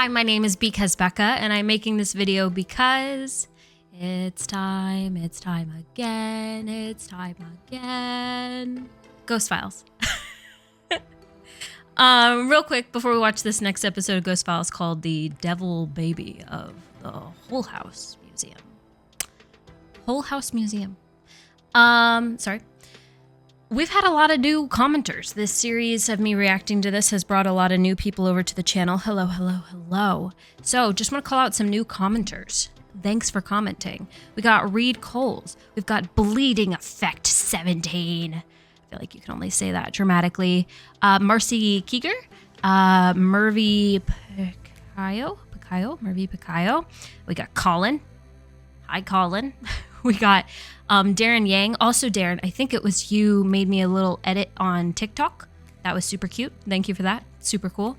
Hi, my name is Because Becca, and I'm making this video because it's time again. Ghost Files. Real quick, before we watch this next episode of Ghost Files called The Devil Baby of the Whole House Museum. Whole House Museum. Sorry. We've had a lot of new commenters. This series of me reacting to this has brought a lot of new people over to the channel. Hello. So just want to call out some new commenters. Thanks for commenting. We got Reed Coles. We've got Bleeding Effect 17. I feel like you can only say that dramatically. Marcy Keeger. Mervy Picayo. We got Colin. Hi, Colin. We got Darren Yang. Also, Darren, I think it was you made me a little edit on TikTok. That was super cute. Thank you for that. Super cool.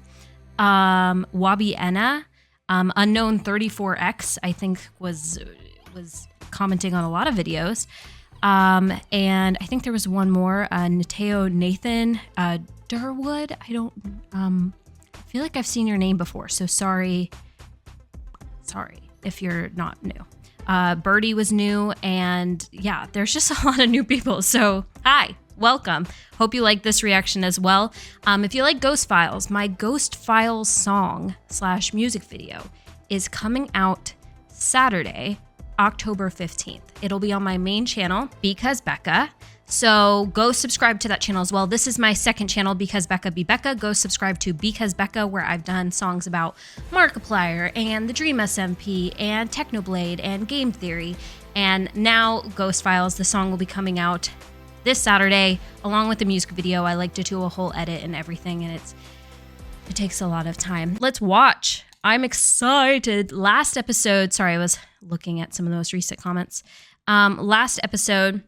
Wabi Enna. Unknown 34X, I think was commenting on a lot of videos. And I think there was one more. Nateo Nathan Durwood. I feel like I've seen your name before, so sorry if you're not new. Birdie was new, and yeah, there's just a lot of new people. So hi, welcome. Hope you like this reaction as well. If you like Ghost Files, my Ghost Files song / music video is coming out Saturday, October 15th. It'll be on my main channel, Because Becca. So go subscribe to that channel as well. This is my second channel, Because Becca Be Becca. Go subscribe to Because Becca, where I've done songs about Markiplier and the Dream SMP and Technoblade and Game Theory. And now Ghost Files, the song will be coming out this Saturday, along with the music video. I like to do a whole edit and everything, and it takes a lot of time. Let's watch. I'm excited. Last episode, sorry, I was looking at some of the most recent comments. Last episode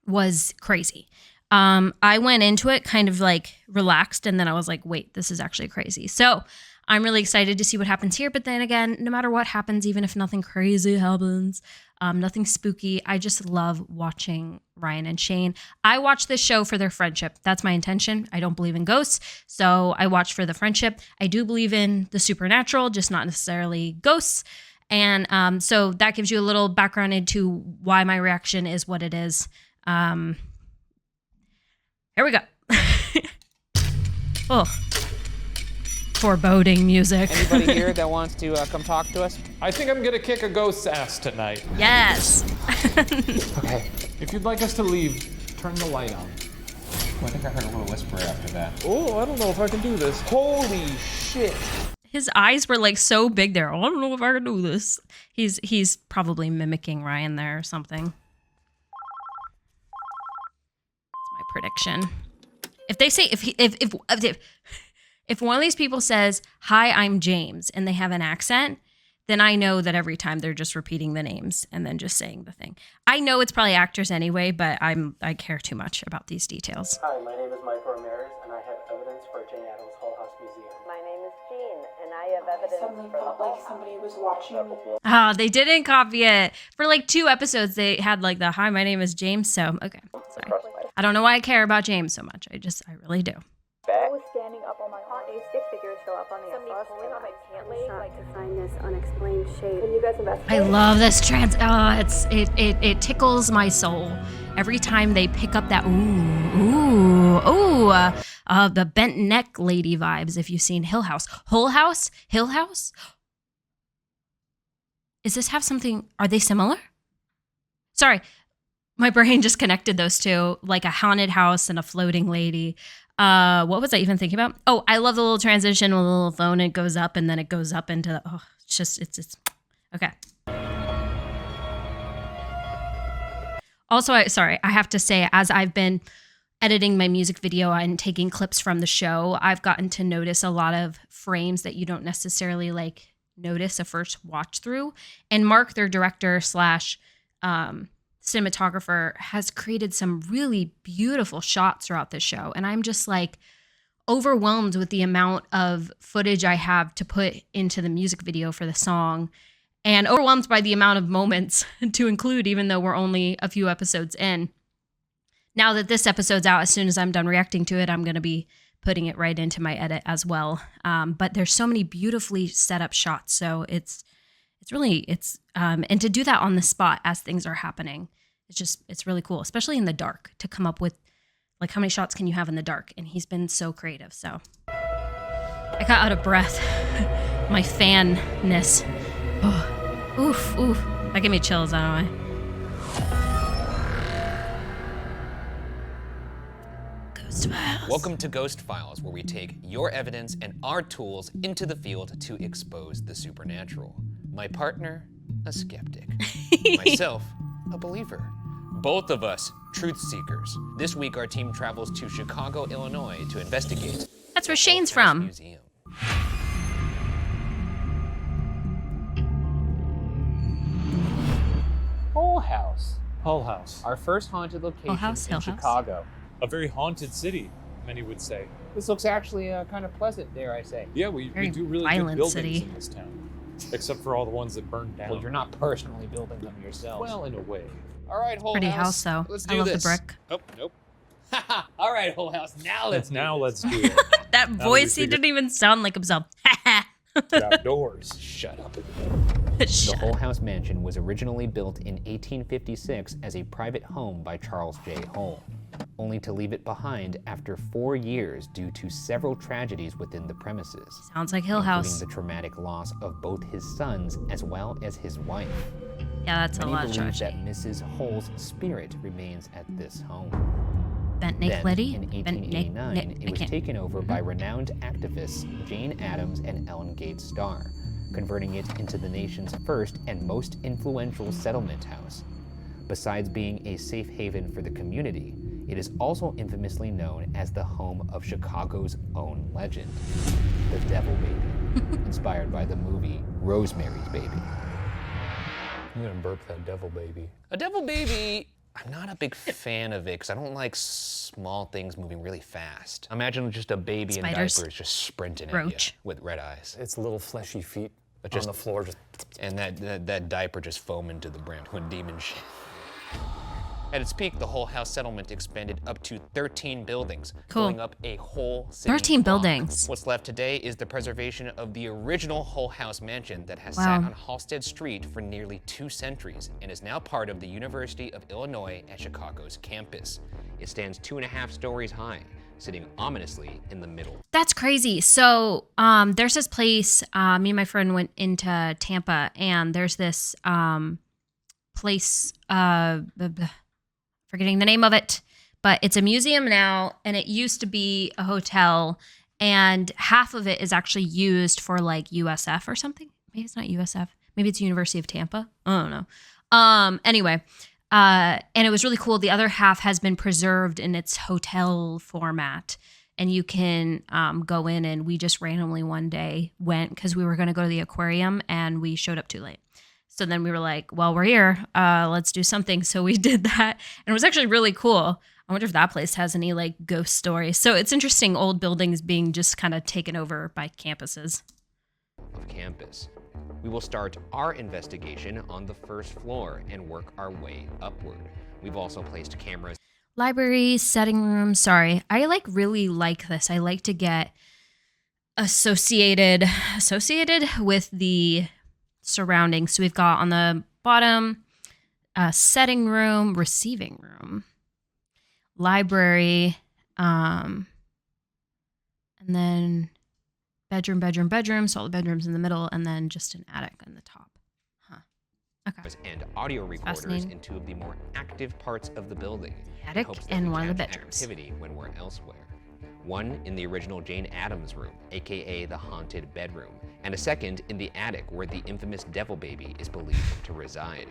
was crazy. I went into it kind of like relaxed, and then I was like, wait, this is actually crazy. So I'm really excited to see what happens here. But then again, no matter what happens, even if nothing crazy happens, nothing spooky, I just love watching Ryan and Shane. I watch this show for their friendship. That's my intention. I don't believe in ghosts, so I watch for the friendship. I do believe in the supernatural, just not necessarily ghosts. And so that gives you a little background into why my reaction is what it is. Here we go. Oh, foreboding music. Anybody here that wants to come talk to us? I think I'm gonna kick a ghost's ass tonight. Yes. Okay. If you'd like us to leave, turn the light on. I think I heard a little whisper after that. Oh, I don't know if I can do this. Holy shit. His eyes were like so big there. I don't know if I can do this. He's probably mimicking Ryan there or something. Prediction. If they say if one of these people says, "Hi, I'm James," and they have an accent, then I know that every time they're just repeating the names and then just saying the thing. I know it's probably actors anyway, but I care too much about these details. Hi, my name is Michael Ramirez, and I have evidence for Jane Addams' Whole House Museum. My name is Jean, and I have evidence Suddenly for felt the like somebody was watching. Oh, they didn't copy it. For like 2 episodes, they had like the "Hi, my name is James." So okay, sorry. I don't know why I care about James so much. I really do. I was standing up on my heart. a stick figure show up on the bus pulling on my pant leg, like, to find this unexplained shape. Can you guys investigate? I love this it tickles my soul every time they pick up that the bent neck lady vibes. If you've seen Hill House. Does this have something? Are they similar? Sorry. My brain just connected those two, like a haunted house and a floating lady. What was I even thinking about? Oh, I love the little transition with the little phone. It goes up and then it goes up into, it's okay. Also, I have to say, as I've been editing my music video and taking clips from the show, I've gotten to notice a lot of frames that you don't necessarily like notice a first watch through. And Mark, their director / cinematographer, has created some really beautiful shots throughout this show. And I'm just like overwhelmed with the amount of footage I have to put into the music video for the song, and overwhelmed by the amount of moments to include, even though we're only a few episodes in. Now that this episode's out, as soon as I'm done reacting to it, I'm going to be putting it right into my edit as well. But there's so many beautifully set up shots. So it's and to do that on the spot as things are happening, it's really cool, especially in the dark, to come up with like how many shots can you have in the dark? And he's been so creative. So I got out of breath. My fanness. Oh, oof. That gave me chills, I don't know why. Ghost Files. Welcome to Ghost Files, where we take your evidence and our tools into the field to expose the supernatural. My partner, a skeptic. Myself, a believer. Both of us, truth seekers. This week, our team travels to Chicago, Illinois to investigate. That's where Shane's from. Museum. Whole House. Hull House. Our first haunted location House, in Hill House. Chicago. A very haunted city, many would say. This looks actually kind of pleasant, dare I say. Yeah, we Very do really violent good buildings city. in this town. Except for all the ones that burned down. Well, you're not personally building them yourself. Well, in a way. All right, Whole Pretty house, though. Let's I do love this. the brick. Oh, nope. All right, Whole House. Now let's do it. That we voice, he figured- didn't even sound like himself. Outdoors. Shut up. The Shut Whole House Mansion was originally built in 1856 as a private home by Charles J. Hull, only to leave it behind after 4 years due to several tragedies within the premises, Sounds like Hill House. including the traumatic loss of both his sons as well as his wife. Yeah, that's a Many lot of believe tragedy. that Mrs. Hull's spirit remains at this home. Bent Nick Then, Liddy? in Bent Nick, 1889, it was Nick. taken over by renowned activists Jane Addams and Ellen Gage Starr, converting it into the nation's first and most influential settlement house. Besides being a safe haven for the community, it is also infamously known as the home of Chicago's own legend, the Devil Baby, inspired by the movie Rosemary's Baby. I'm gonna burp that devil baby. A devil baby, I'm not a big fan of it because I don't like small things moving really fast. Imagine just a baby in Spiders. diapers just sprinting Roach. at you with red eyes. Its little fleshy feet Just- on the floor. Just And that diaper just foaming to the brim when demon shit. At its peak, the Whole House settlement expanded up to 13 buildings, Cool. filling up a whole city 13 block. buildings. What's left today is the preservation of the original Whole House mansion that has Wow. sat on Halsted Street for nearly 2 centuries and is now part of the University of Illinois at Chicago's campus. It stands 2.5 stories high, sitting ominously in the middle. That's crazy. So there's this place, me and my friend went into Tampa, and there's this place, forgetting the name of it, but it's a museum now, and it used to be a hotel, and half of it is actually used for like USF or something. Maybe it's not USF. Maybe it's University of Tampa. I don't know. Anyway, and it was really cool. The other half has been preserved in its hotel format, and you can go in, and we just randomly one day went because we were going to go to the aquarium, and we showed up too late. So then we were like, well, we're here. Let's do something. So we did that. And it was actually really cool. I wonder if that place has any like ghost stories. So it's interesting, old buildings being just kind of taken over by campuses. Of campus. We will start our investigation on the first floor and work our way upward. We've also placed cameras. Library, setting room. Sorry. I really like this. I like to get associated with the surroundings. So we've got on the bottom, setting room, receiving room, library, and then bedroom. So all the bedrooms in the middle, and then just an attic on the top. Huh. Okay. And audio recorders Fascinating. in 2 of the more active parts of the building. in Attic hopes that and we one of the catch bedrooms. Activity when we're elsewhere. One in the original Jane Addams room, aka the haunted bedroom, and a second in the attic where the infamous Devil Baby is believed to reside.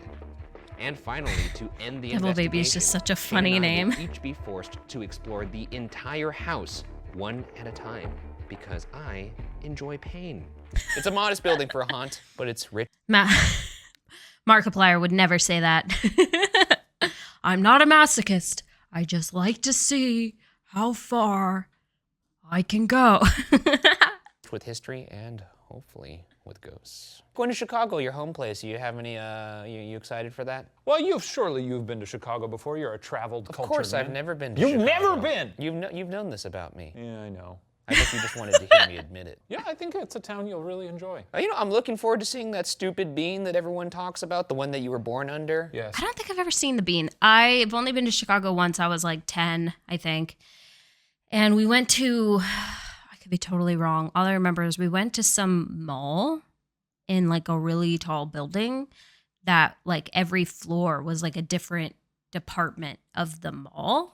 And finally, to end the Devil Baby is just such a funny Shane and I will name. each be forced to explore the entire house one at a time because I enjoy pain. It's a modest building for a haunt, but it's rich. Markiplier would never say that. I'm not a masochist. I just like to see how far I can go. With history and hopefully with ghosts. Going to Chicago, your home place. You have any? You excited for that? well, you've been to Chicago before. You're a traveled Of cultured course, man. I've never been to You've Chicago. never been. You've known this about me. Yeah, I know. I think you just wanted to hear me admit it. Yeah, I think it's a town you'll really enjoy. I'm looking forward to seeing that stupid bean that everyone talks about, the one that you were born under. Yes. I don't think I've ever seen the Bean. I've only been to Chicago once. I was like 10, I think. And we went to, I could be totally wrong. All I remember is we went to some mall in like a really tall building that like every floor was like a different department of the mall.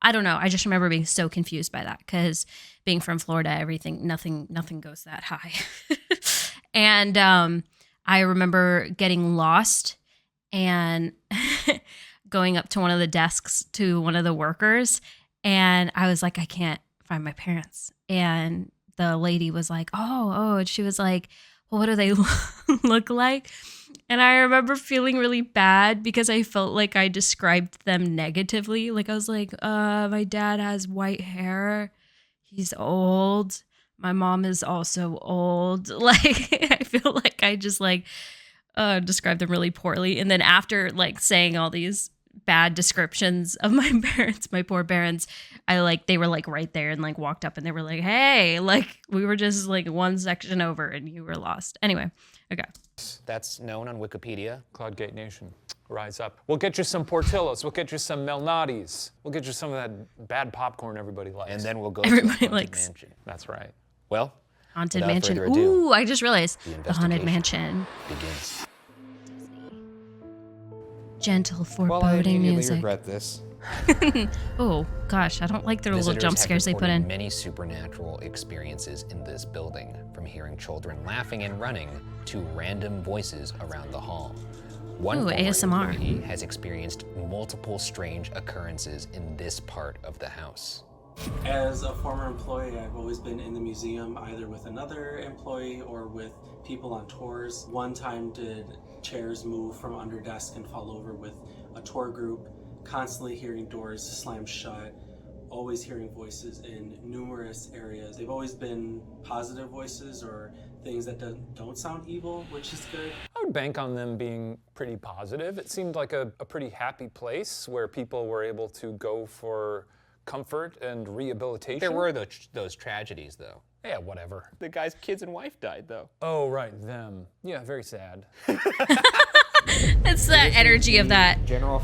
I don't know. I just remember being so confused by that because being from Florida, nothing goes that high. And I remember getting lost and going up to one of the desks to one of the workers. And I was like, I can't find my parents. And the lady was like, oh. And she was like, well, what do they look like? And I remember feeling really bad because I felt like I described them negatively. Like I was like, my dad has white hair. He's old. My mom is also old. Like I feel like I just like described them really poorly. And then after like saying all these bad descriptions of my parents, my poor parents, they were like right there and like walked up and they were like, hey, like we were just like one section over and you were lost. Anyway, okay. That's known on Wikipedia. Cloudgate Nation, rise up. We'll get you some Portillos. We'll get you some Melnati's. We'll get you some of that bad popcorn everybody likes. And then we'll go Everybody to the Haunted likes. Mansion. That's right. Well, Haunted without Mansion. further ado, Ooh, I just realized the Haunted investigation Mansion. begins. Gentle Well, I foreboding immediately music. regret this. Oh gosh, I don't like the little Visitors jump have scares they put reported in. many supernatural experiences in this building, from hearing children laughing and running to random voices around the hall. One Ooh, former ASMR. employee has experienced multiple strange occurrences in this part of the house. As a former employee, I've always been in the museum either with another employee or with people on tours. One time did chairs move from under desk and fall over with a tour group, constantly hearing doors slam shut, always hearing voices in numerous areas. They've always been positive voices or things that don't sound evil, which is good. I would bank on them being pretty positive. It seemed like a pretty happy place where people were able to go for comfort and rehabilitation. There were those tragedies, though. Yeah, whatever. The guy's kids and wife died, though. Oh, right, them. Yeah, very sad. It's the energy of that General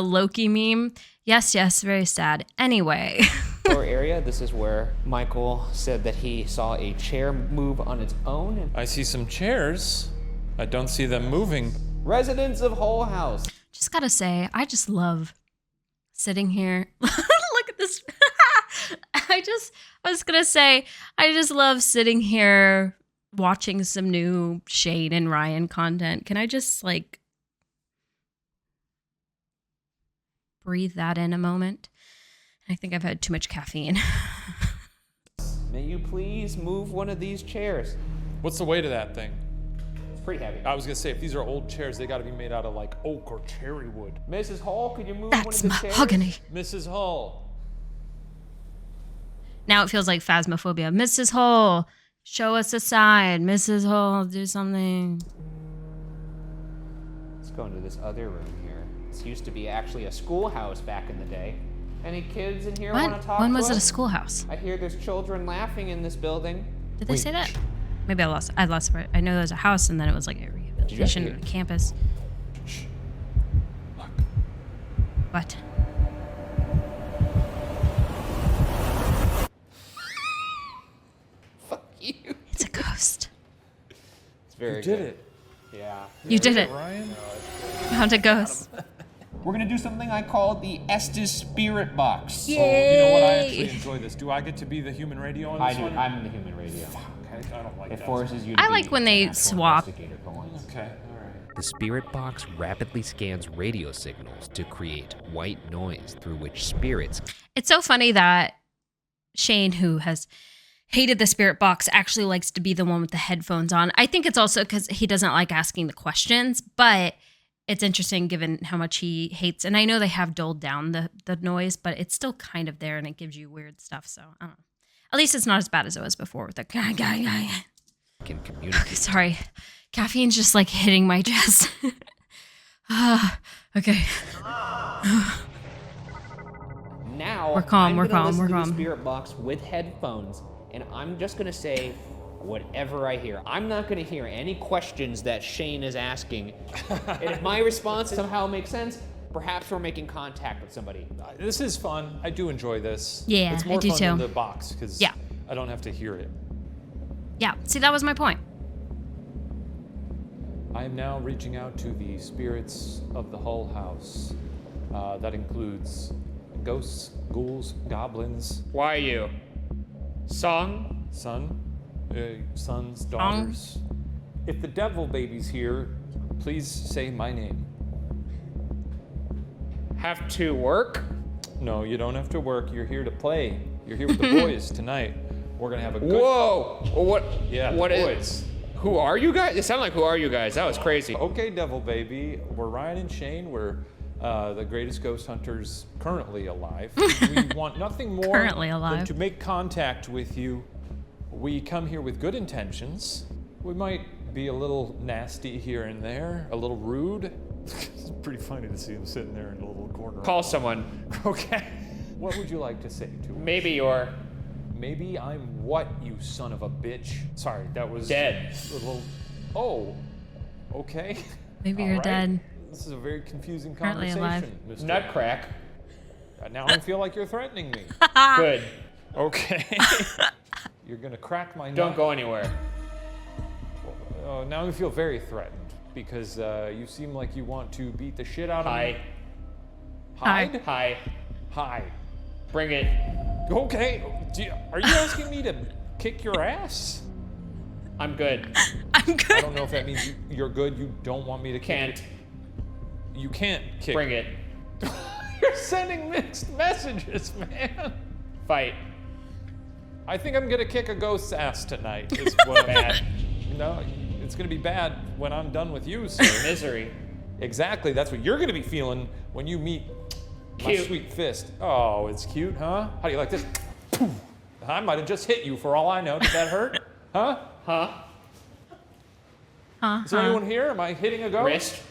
Loki meme. Yes, very sad. Anyway. floor area. This is where Michael said that he saw a chair move on its own. I see some chairs. I don't see them moving. Residents of Whole House. Just gotta say, I just love sitting here. Look at this. I was gonna say, I just love sitting here watching some new Shane and Ryan content. Can I just like breathe that in a moment? I think I've had too much caffeine. May you please move one of these chairs? What's the weight of that thing? It's pretty heavy. I was gonna say, if these are old chairs, they gotta be made out of like oak or cherry wood. Mrs. Hall, could you move one of That's the chairs? mahogany. Mrs. Hull. Now it feels like phasmophobia. Mrs. Hall, show us a sign. Mrs. Hall, do something. Let's go into this other room here. This used to be actually a schoolhouse back in the day. Any kids in here want What? to talk When to was it a us? schoolhouse? I hear there's children laughing in this building. Did they say that? Maybe I lost it. I know there was a house and then it was like a rehabilitation campus. Shh. Look. What? Fuck you. It's a ghost. It's very You did good. it. Yeah. You did it. Ryan? Found a ghost. We're gonna do something I call the Estes Spirit Box. Oh, you know what? I actually enjoy this. Do I get to be the human radio on I this do. one? I'm the human radio. Okay, I don't like It that. forces you to I be like when they an actual swap. investigator for once. Okay, all right. The spirit box rapidly scans radio signals to create white noise through which spirits It's so funny that Shane, who has hated the spirit box, actually likes to be the one with the headphones on. I think it's also because he doesn't like asking the questions, but it's interesting given how much he hates. And I know they have dulled down the noise, but it's still kind of there and it gives you weird stuff. So I don't know. At least it's not as bad as it was before with the guy. can communicate. Sorry. Caffeine's just like hitting my chest. Okay. Now, We're calm, I'm we're gonna calm, listen we're to the calm. spirit box with headphones, and I'm just gonna say whatever I hear. I'm not gonna hear any questions that Shane is asking. And if my response somehow makes sense, perhaps we're making contact with somebody. This is fun. I do enjoy this. Yeah, it's I more do fun than too. the box because Yeah. I don't have to hear it. Yeah, see, that was my point. I am now reaching out to the spirits of the Hull House. That includes ghosts, ghouls, goblins, Why are you? Song? sons, daughters. If the devil baby's here, please say my name. Have to work? No, you don't have to work. You're here to play. You're here with the boys tonight. We're gonna have a good. Whoa! What? Yeah, What the is? boys. Who are you guys? It sounded like who are you guys? That was crazy. Okay, devil baby. We're Ryan and Shane. We're the greatest ghost hunters currently alive. We want nothing more Currently than alive. to make contact with you. We come here with good intentions. We might be a little nasty here and there, a little rude. It's pretty funny to see him sitting there in a little corner. Call someone. Okay. What would you like to say to him? Maybe you're Maybe I'm what, you son of a bitch? Sorry, that was dead. a little. Oh, okay. Maybe All you're right. dead. This is a very confusing Currently conversation, alive. Mr. Nutcrack. Now I feel like you're threatening me. Good. Okay. You're gonna crack my nut. Don't go anywhere. Now I feel very threatened because you seem like you want to beat the shit out of me. Hide? Hi. Hide. Bring it. Okay. Are you asking me to kick your ass? I'm good. I'm I good. don't know if that means you're good. You don't want me to kick Can't. it. You can't kick. Bring it. You're sending mixed messages, man. Fight. I think I'm gonna kick a ghost's ass tonight. Is what I'm Bad. No, it's gonna be bad when I'm done with you, sir. Misery. Exactly. That's what you're gonna be feeling when you meet my Cute. sweet fist. Oh, it's cute, huh? How do you like this? I might have just hit you for all I know. Did that hurt? Huh? Huh? Is there anyone here? Am I hitting a ghost? Wrist.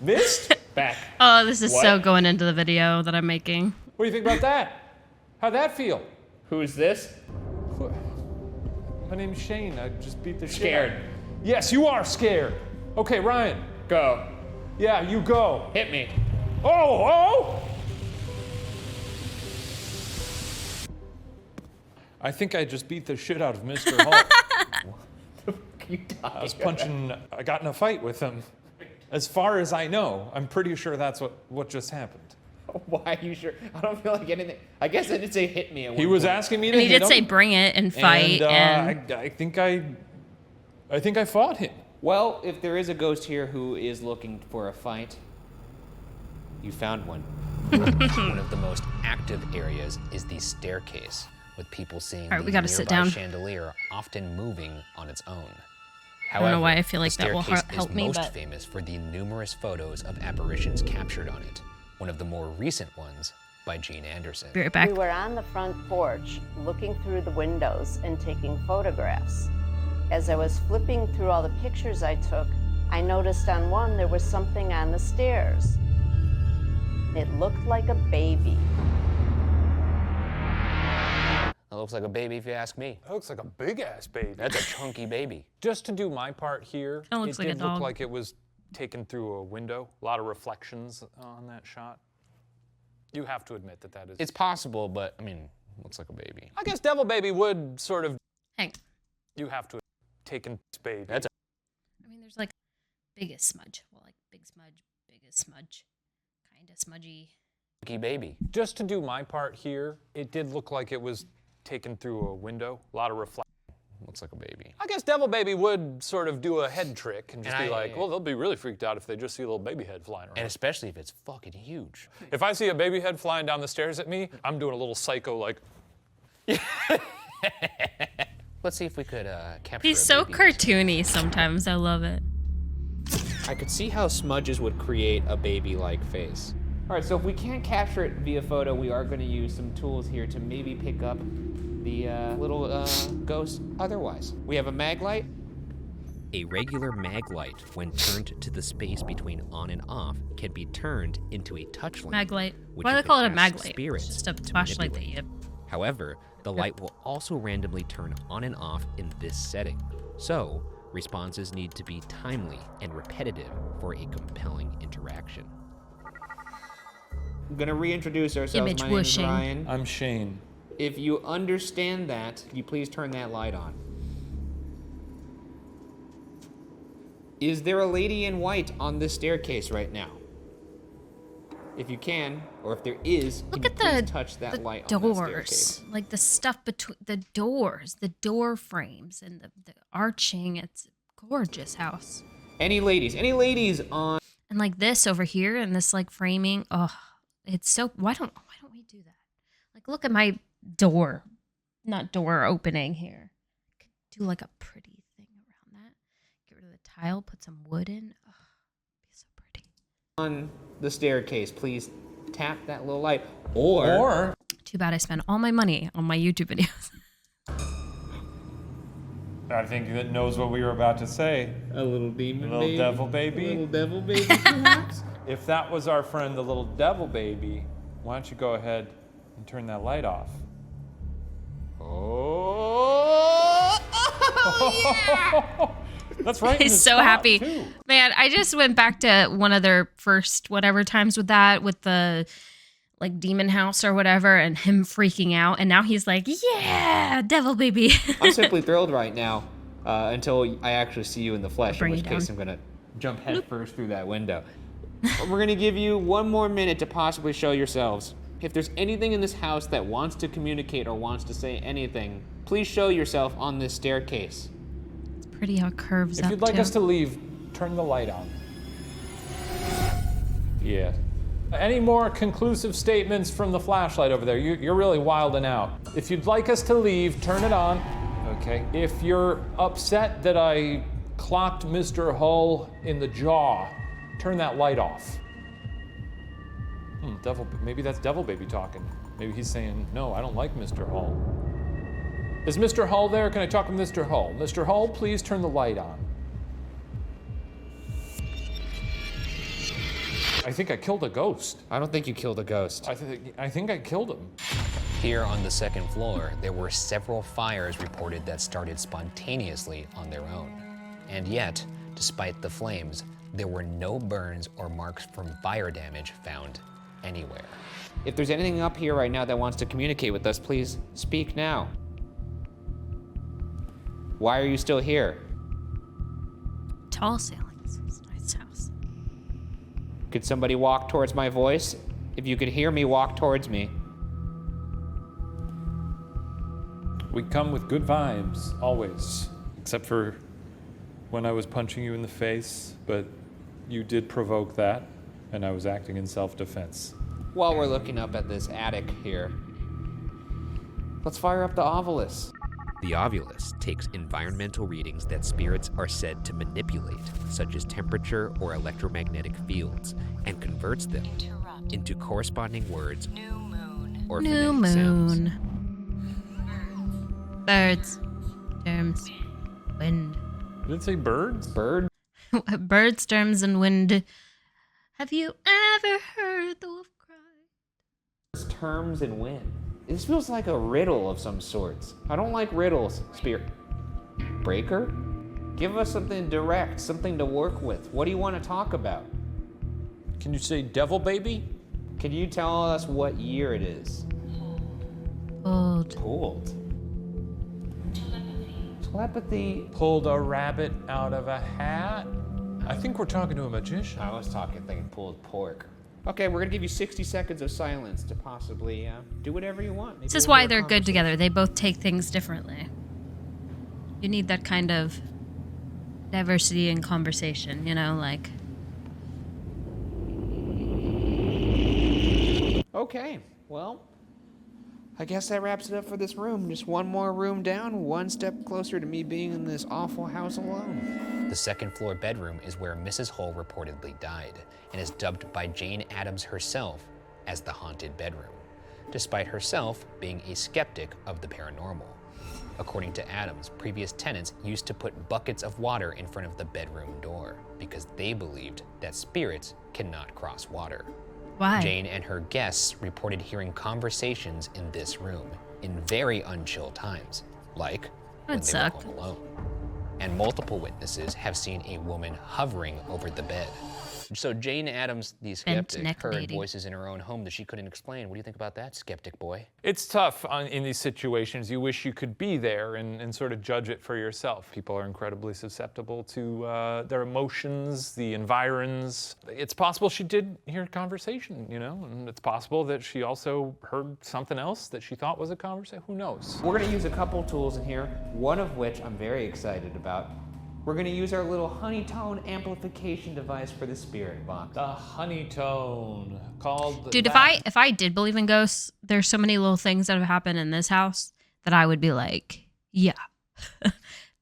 Missed? Back. Oh, this is so What? going into the video that I'm making. What do you think about that? How'd that feel? Who's this? My name's Shane. I just beat the shit. Scared. out- Yes, you are scared. Okay, Ryan. Go. Yeah, you go. Hit me. Oh! I think I just beat the shit out of Mr. Hulk. You I was punching. I got in a fight with him. As far as I know, I'm pretty sure that's what just happened. Why are you sure? I don't feel like anything. I guess I did say hit me. At He one was point. asking me to And he hit did say him, bring it and fight. and I think I fought him. Well, if there is a ghost here who is looking for a fight, you found one. One of the most active areas is the staircase, with people seeing All right, we the gotta sit nearby down. chandelier often moving on its own. I don't know why I feel like the that will staircase help is me, most but famous for the numerous photos of apparitions captured on it. One of the more recent ones by Gene Anderson. be right back. We were on the front porch looking through the windows and taking photographs. As I was flipping through all the pictures I took, I noticed on one there was something on the stairs. It looked like a baby. That looks like a baby if you ask me. That looks like a big ass baby. That's a chunky baby. Just to do my part here, Kinda looks it like a did look dog. like it was taken through a window. A lot of reflections on that shot. You have to admit that is. It's possible, but I mean, looks like a baby. I guess Devil Baby would sort of. Hang. You have to taken baby. That's I mean, there's like biggest smudge. Well, like big smudge, biggest smudge, kind of smudgy. a chunky baby. Just to do my part here, it did look like it was taken through a window. A lot of reflections. Looks like a baby. I guess Devil Baby would sort of do a head trick and just And be I- like, well, they'll be really freaked out if they just see a little baby head flying around. And especially if it's fucking huge. If I see a baby head flying down the stairs at me, I'm doing a little psycho like, Let's see if we could capture He's a so baby. cartoony sometimes. I love it. I could see how smudges would create a baby-like face. All right, so if we can't capture it via photo, we are going to use some tools here to maybe pick up the little ghost otherwise. We have a mag light. A regular mag light, when turned to the space between on and off, can be turned into a touch lamp. Mag light. which Why do you they call it a can mag ask light? spirits It's just a to flashlight that manipulate. you... However, the light will also randomly turn on and off in this setting. So, responses need to be timely and repetitive for a compelling interaction. I'm gonna reintroduce ourselves. Image My name is whooshing. Ryan. I'm Shane. If you understand that, could you please turn that light on? Is there a lady in white on this staircase right now? If you can, or if there is, Look can at you please the touch that the light on that doors, staircase? like the stuff between the doors, the door frames, and the arching. It's a gorgeous house. Any ladies on? And like this over here, and this like framing. Oh, it's so. Why don't we do that? Like, look at my door, not door opening here. Could do like a pretty thing around that. Get rid of the tile, put some wood in. Oh, be so pretty. On the staircase, please tap that little light. Or Too bad I spent all my money on my YouTube videos. I think that knows what we were about to say. a little demon Little baby. devil baby. A little devil baby, perhaps? If that was our friend, the little devil baby, why don't you go ahead and turn that light off? That's right. in He's his so spot, happy. too. Man, I just went back to one of their first whatever times with that, with the like demon house or whatever, and him freaking out. And now he's like, yeah, devil baby. I'm simply thrilled right now until I actually see you in the flesh, in Bring which it case down. I'm going to jump head first through that window. We're going to give you one more minute to possibly show yourselves. If there's anything in this house that wants to communicate or wants to say anything, please show yourself on this staircase. It's pretty how it curves If up you'd like too. us to leave, turn the light on. Yeah. Any more conclusive statements from the flashlight over there? You're really wilding out. If you'd like us to leave, turn it on. Okay. If you're upset that I clocked Mr. Hull in the jaw, turn that light off. Maybe that's Devil Baby talking. Maybe he's saying, no, I don't like Mr. Hull. Is Mr. Hull there? Can I talk to Mr. Hull? Mr. Hull, please turn the light on. I think I killed a ghost. I don't think you killed a ghost. I think I killed him. Here on the second floor, there were several fires reported that started spontaneously on their own. And yet, despite the flames, there were no burns or marks from fire damage found anywhere. If there's anything up here right now that wants to communicate with us, please speak now. Why are you still here? Tall ceilings. It's a nice house. Could somebody walk towards my voice? If you could hear me, walk towards me. We come with good vibes, always. Except for when I was punching you in the face, but you did provoke that, and I was acting in self-defense. While we're looking up at this attic here, let's fire up the Ovilus. The Ovilus takes environmental readings that spirits are said to manipulate, such as temperature or electromagnetic fields, and converts them into corresponding words or New phonetic sounds. moon. Birds. Terms. Wind. Did it say birds? Bird? Birds, terms, and wind. Have you ever heard the wolf cry? Terms and when. This feels like a riddle of some sorts. I don't like riddles, Spirit. Breaker? Give us something direct, something to work with. What do you want to talk about? Can you say devil baby? Can you tell us what year it is? Old. Old. Telepathy. Pulled a rabbit out of a hat? I think we're talking to a magician. I was thinking pulled pork. Okay, we're gonna give you 60 seconds of silence to possibly do whatever you want. Maybe This is we'll why do a they're good conversation. together. They both take things differently. You need that kind of diversity in conversation, you know, like. Okay, well, I guess that wraps it up for this room. Just one more room down, one step closer to me being in this awful house alone. The second floor bedroom is where Mrs. Hull reportedly died, and is dubbed by Jane Addams herself as the haunted bedroom, despite herself being a skeptic of the paranormal. According to Adams, previous tenants used to put buckets of water in front of the bedroom door because they believed that spirits cannot cross water. Why? Jane and her guests reported hearing conversations in this room in very unchill times, like when they were home alone. And multiple witnesses have seen a woman hovering over the bed. So Jane Addams, the skeptic, heard voices in her own home that she couldn't explain. What do you think about that, skeptic boy? It's tough in these situations. You wish you could be there and sort of judge it for yourself. People are incredibly susceptible to their emotions, the environs. It's possible she did hear a conversation, you know, and it's possible that she also heard something else that she thought was a conversation. Who knows? We're gonna use a couple tools in here, one of which I'm very excited about. We're gonna use our little honeytone amplification device for the spirit box. The honeytone, called... Dude, if I did believe in ghosts, there's so many little things that have happened in this house that I would be like, yeah.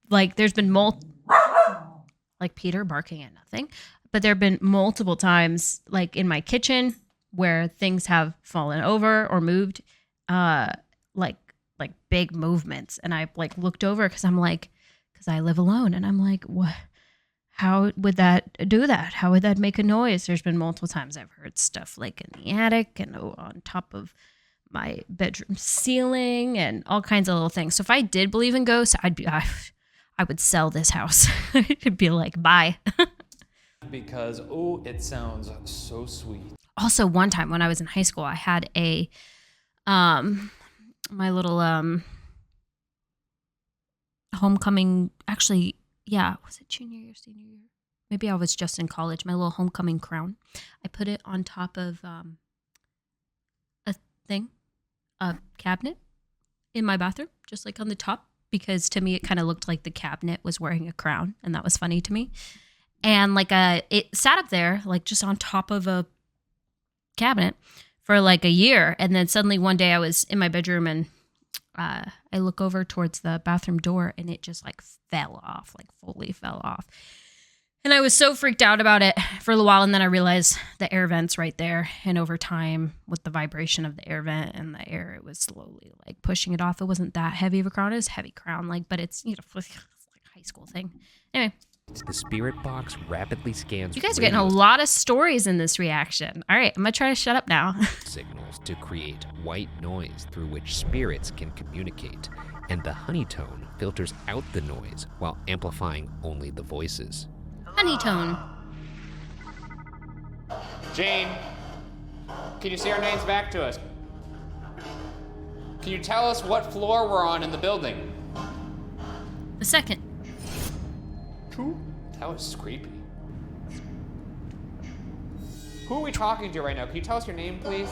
Like, there's been like Peter barking at nothing, but there have been multiple times, like in my kitchen, where things have fallen over or moved, like big movements. And I like looked over because I'm like, because I live alone, and I'm like, what? How would that do that? How would that make a noise? There's been multiple times I've heard stuff like in the attic and on top of my bedroom ceiling and all kinds of little things. So if I did believe in ghosts, I would sell this house. It'd be like, bye. Because, oh, it sounds so sweet. Also, one time when I was in high school, I had a, my little, homecoming, actually, yeah, was it junior year, senior year? Maybe I was just in college. My little homecoming crown. I put it on top of a cabinet in my bathroom, just like on the top, because to me it kind of looked like the cabinet was wearing a crown, and that was funny to me. And like it sat up there, like just on top of a cabinet for like a year, and then suddenly one day I was in my bedroom and I look over towards the bathroom door and it just like fell off, like fully fell off. And I was so freaked out about it for a little while. And then I realized the air vent's right there. And over time, with the vibration of the air vent and the air, it was slowly like pushing it off. It wasn't that heavy of a crown. It was a heavy crown, like, but it's, you know, it's like a high school thing. Anyway. The spirit box rapidly scans. You guys are getting a lot of stories in this reaction. All right, I'm going to try to shut up now. Signals to create white noise through which spirits can communicate, and the honeytone filters out the noise while amplifying only the voices. Honeytone. Jane, can you see our names back to us? Can you tell us what floor we're on in the building? The second. That was creepy. Who are we talking to right now? Can you tell us your name, please?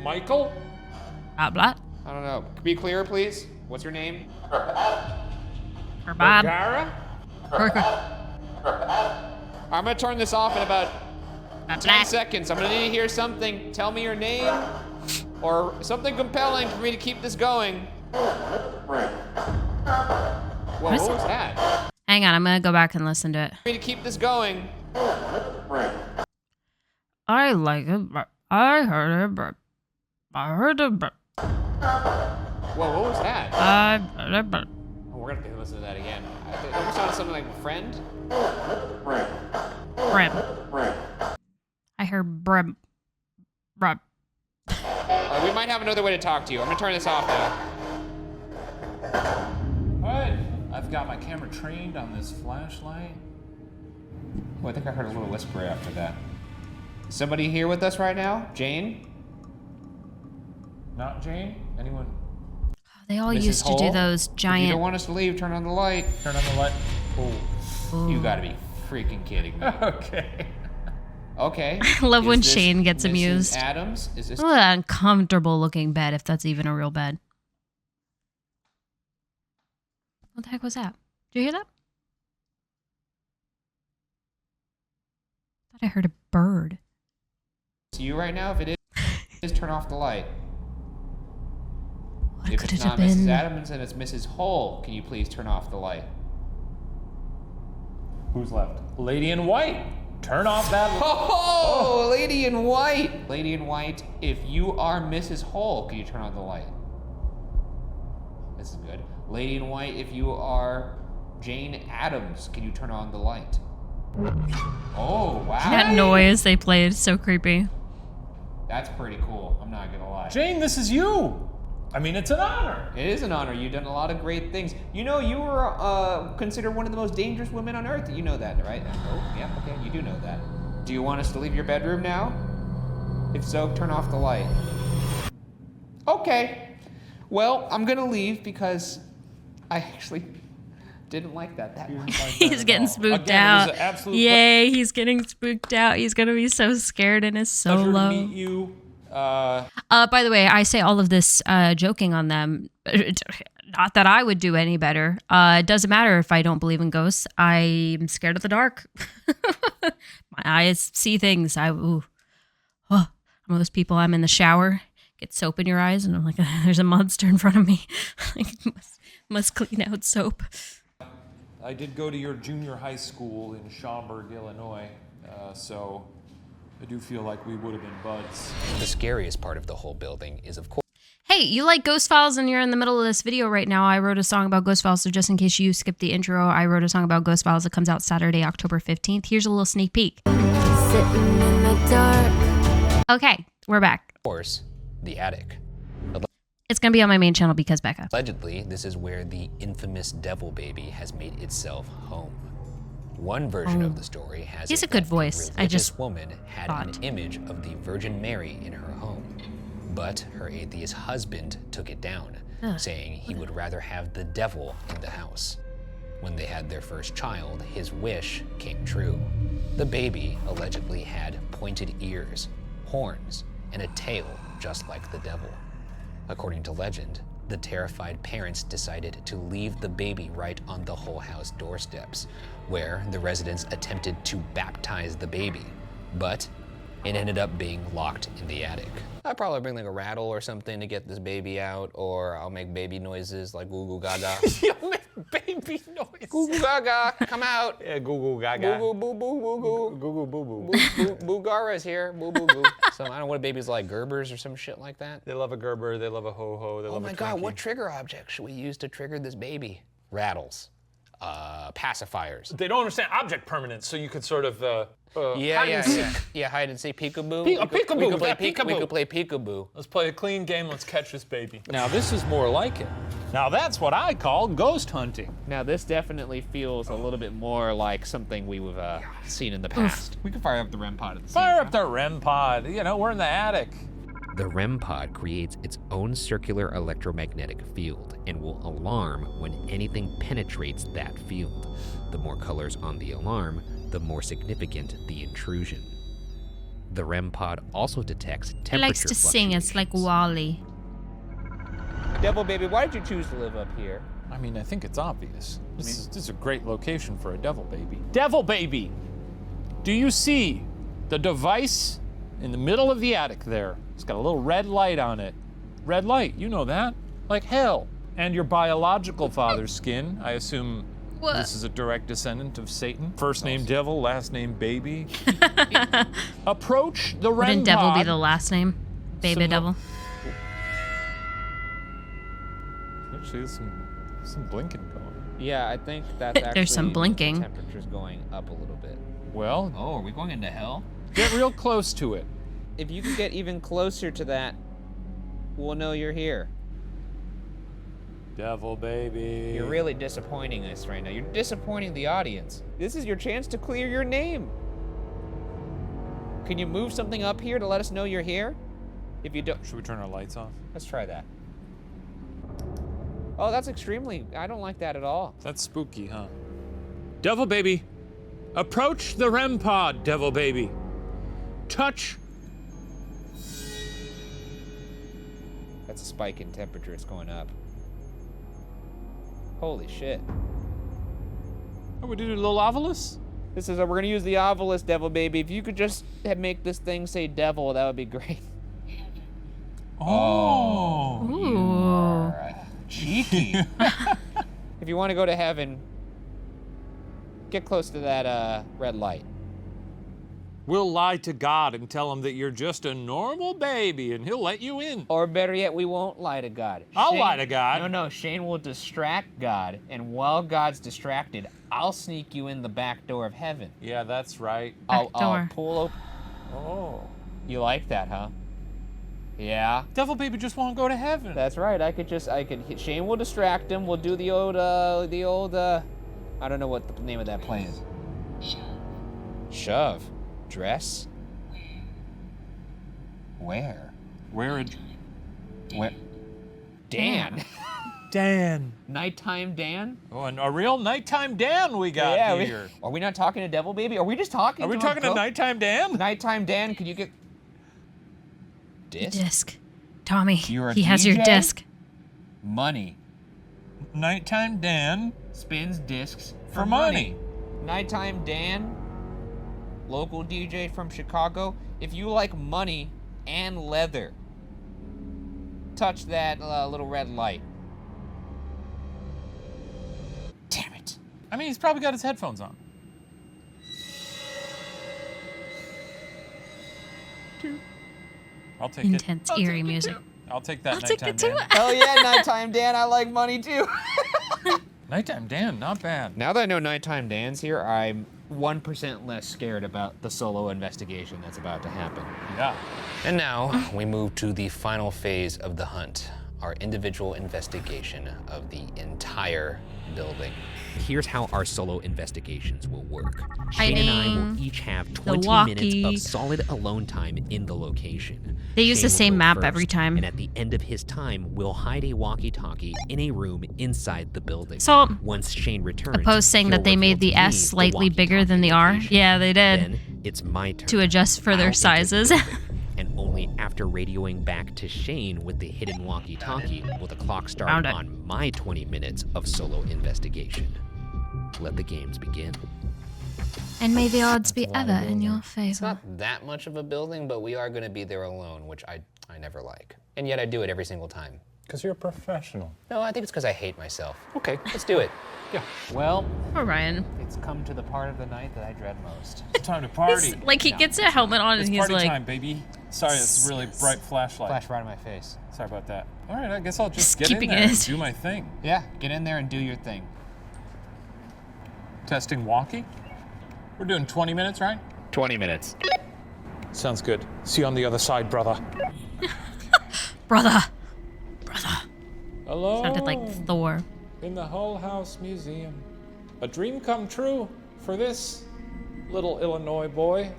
Michael? Blah. I don't know. Be clearer, please. What's your name? Or Bob. Bergara? I'm gonna turn this off in about 10 seconds. I'm gonna need to hear something. Tell me your name or something compelling for me to keep this going. Whoa, what was that? Hang on, I'm going to go back and listen to it. For me to keep this going. I like it, but I heard it, but I heard it, but Whoa, what was that? I heard it, but Oh, we're gonna have to listen to that again. It almost sounded something like friend. Brim. I heard brim. Brim. We might have another way to talk to you. I'm gonna turn this off now. What? I've got my camera trained on this flashlight. Oh, I think I heard a little whisper after that. Is somebody here with us right now? Jane? Not Jane? Anyone? They all Mrs. used to Hole? do those If you giant. don't want us to leave, turn on the light. Turn on the light. Oh. You gotta be freaking kidding me. Okay. Okay. I love Is when this Shane gets Mrs. amused. Adams? Is this Look at that uncomfortable looking bed, if that's even a real bed. What the heck was that? Did you hear that? I thought I heard a bird. you right now? If it is, turn off the light. What If could it's it have not Mrs. been? Adams and it's Mrs. Hole, can you please turn off the light? Who's left? Lady in white. Turn off that light. Oh, Lady in White! Lady in White, if you are Mrs. Hole, can you turn on the light? This is good. Lady in white, if you are Jane Addams, can you turn on the light? Oh, wow. That noise they played is so creepy. That's pretty cool. I'm not gonna lie. Jane, this is you. I mean, it's an honor. It is an honor. You've done a lot of great things. You know, you were considered one of the most dangerous women on Earth. You know that, right? Oh, yeah, okay, you do know that. Do you want us to leave your bedroom now? If so, turn off the light. Okay. Well, I'm gonna leave because I actually didn't like that much. He's getting spooked Again, it was out. an absolute Yay, he's getting spooked out. He's gonna be so scared in his pleasure solo. to meet you. By the way, I say all of this joking on them. Not that I would do any better. It doesn't matter if I don't believe in ghosts. I'm scared of the dark. My eyes see things. I'm one of those people. I'm in the shower, get soap in your eyes, and I'm like, there's a monster in front of me. Like, must clean out soap. I did go to your junior high school in Schaumburg, Illinois, so I do feel like we would have been buds. The scariest part of the whole building is, of course, Hey, you like Ghost Files and you're in the middle of this video right now. I wrote a song about Ghost Files, so just in case you skipped the intro, I wrote a song about Ghost Files that comes out Saturday, October 15th. Here's a little sneak peek. Sitting in the dark. Okay, we're back. the attic. It's going to be on my main channel because Becca. Allegedly, this is where the infamous devil baby has made itself home. One version of the story has He's it a good that voice. A I just religious woman had thought. an image of the Virgin Mary in her home, but her atheist husband took it down, saying he would rather have the devil in the house. When they had their first child, his wish came true. The baby allegedly had pointed ears, horns, and a tail just like the devil. According to legend, the terrified parents decided to leave the baby right on the whole house doorsteps, where the residents attempted to baptize the baby, but it ended up being locked in the attic. I'd probably bring like a rattle or something to get this baby out, or I'll make baby noises like goo goo gaga. You'll make baby noise. Goo goo gaga, come out. Yeah, goo goo gaga. Boo boo boo boo boo Goo goo boo boo. boo. Boogara is here. Boo boo boo. So I don't know what babies like, Gerbers or some shit like that. They love a Gerber, they love a ho-ho, they Oh love my a god, Twinkie. what trigger object should we use to trigger this baby? Rattles. Pacifiers. They don't understand object permanence, so you could sort of Yeah, hide and seek, peekaboo. A peekaboo, We could play yeah, peekaboo. We could play peekaboo. Let's play a clean game, let's catch this baby. Now this is more like it. Now that's what I call ghost hunting. Now this definitely feels a little bit more like something we've seen in the past. We can fire up the REM pod at the same Fire time. up the REM pod. You know, we're in the attic. The REM pod creates its own circular electromagnetic field and will alarm when anything penetrates that field. The more colors on the alarm, the more significant the intrusion. The REM pod also detects temperature He likes to sing. It's like Wally. Devil baby, why did you choose to live up here? I mean, I think it's obvious. This is a great location for a devil baby. Devil baby! Do you see the device in the middle of the attic there? It's got a little red light on it. Red light, you know that. Like hell. And your biological father's skin, I assume this is a direct descendant of Satan. First name devil, last name baby. Approach the REM Wouldn't devil be pod. the last name? Baby Some- devil. Actually, there's some blinking going. Yeah, I think that's actually There's some blinking. The temperature's going up a little bit. Well, Oh, are we going into hell? get real close to it. If you could get even closer to that, we'll know you're here. Devil baby. You're really disappointing us right now. You're disappointing the audience. This is your chance to clear your name. Can you move something up here to let us know you're here? If you don't, Should we turn our lights off? let's try that. Oh, that's extremely, I don't like that at all. That's spooky, huh? Devil baby, approach the REM pod, devil baby. Touch. That's a spike in temperature, it's going up. Holy shit. Oh, we did a little Ovilus? This is, we're gonna use the Ovilus, devil baby. If you could just make this thing say devil, that would be great. Oh. Ooh. Cheeky. If you want to go to heaven, get close to that red light. We'll lie to God and tell him that you're just a normal baby and he'll let you in. Or better yet, we won't lie to God. I'll lie to God. No, Shane will distract God, and while God's distracted, I'll sneak you in the back door of heaven. Yeah, that's right. I'll door. pull open. Oh. You like that, huh? Yeah. Devil baby just won't go to heaven. That's right. Shane will distract him. We'll do the old, I don't know what the name of that play is. Shove. Dress? Where? Where? Dan. Dan. Nighttime Dan? Oh, and a real nighttime Dan we got here. Are we not talking to Devil Baby? Are we just talking Are we to talking to Nighttime Dan? Nighttime Dan, could you get... Disc. Tommy, You're a he has your DJ? disc. Money. Nighttime Dan Spins discs for money. Nighttime Dan, local DJ from Chicago. If you like money and leather, touch that little red light. Damn it. I mean, he's probably got his headphones on. I'll take Intense, it. eerie music. I'll take that I'll take Nighttime it too. Dan. Hell yeah, Nighttime Dan, I like money too. Nighttime Dan, not bad. Now that I know Nighttime Dan's here, I'm 1% less scared about the solo investigation that's about to happen. Yeah. And now we move to the final phase of the hunt, our individual investigation of the entire building. Here's how our solo investigations will work. Shane and I will each have 20 minutes of solid alone time in the location. They use the Shane will same go map first, every time. And at the end of his time, we'll hide a walkie-talkie in a room inside the building. So, once Shane returns, a post saying he'll that they made reveal the to me S slightly bigger than the walkie-talkie R. location. Yeah, they did. Then it's my turn To adjust for their I'll enter the sizes. building, and only after radioing back to Shane with the hidden walkie-talkie will the clock start Found it. on my 20 minutes of solo investigation. Let the games begin. And may the odds be That's a lot ever of in building. your It's favor. not that much of a building, but we are going to be there alone, which I never like. And yet I do it every single time. Because you're a professional. No, I think it's because I hate myself. Okay. Let's do it. Yeah. Well, Poor Ryan. it's come to the part of the night that I dread most. It's time to party. He's, like, he gets a helmet on It's and he's party like, time, baby. Sorry, it's a really bright flashlight. Flash right in my face. Sorry about that. All right, I guess I'll just Just get in keeping there it. and do my thing. Yeah, get in there and do your thing. Testing walkie. We're doing 20 minutes, right? 20 minutes. Sounds good. See you on the other side, brother. brother. Hello. Sounded like Thor. In the Hull House Museum. A dream come true for this little Illinois boy.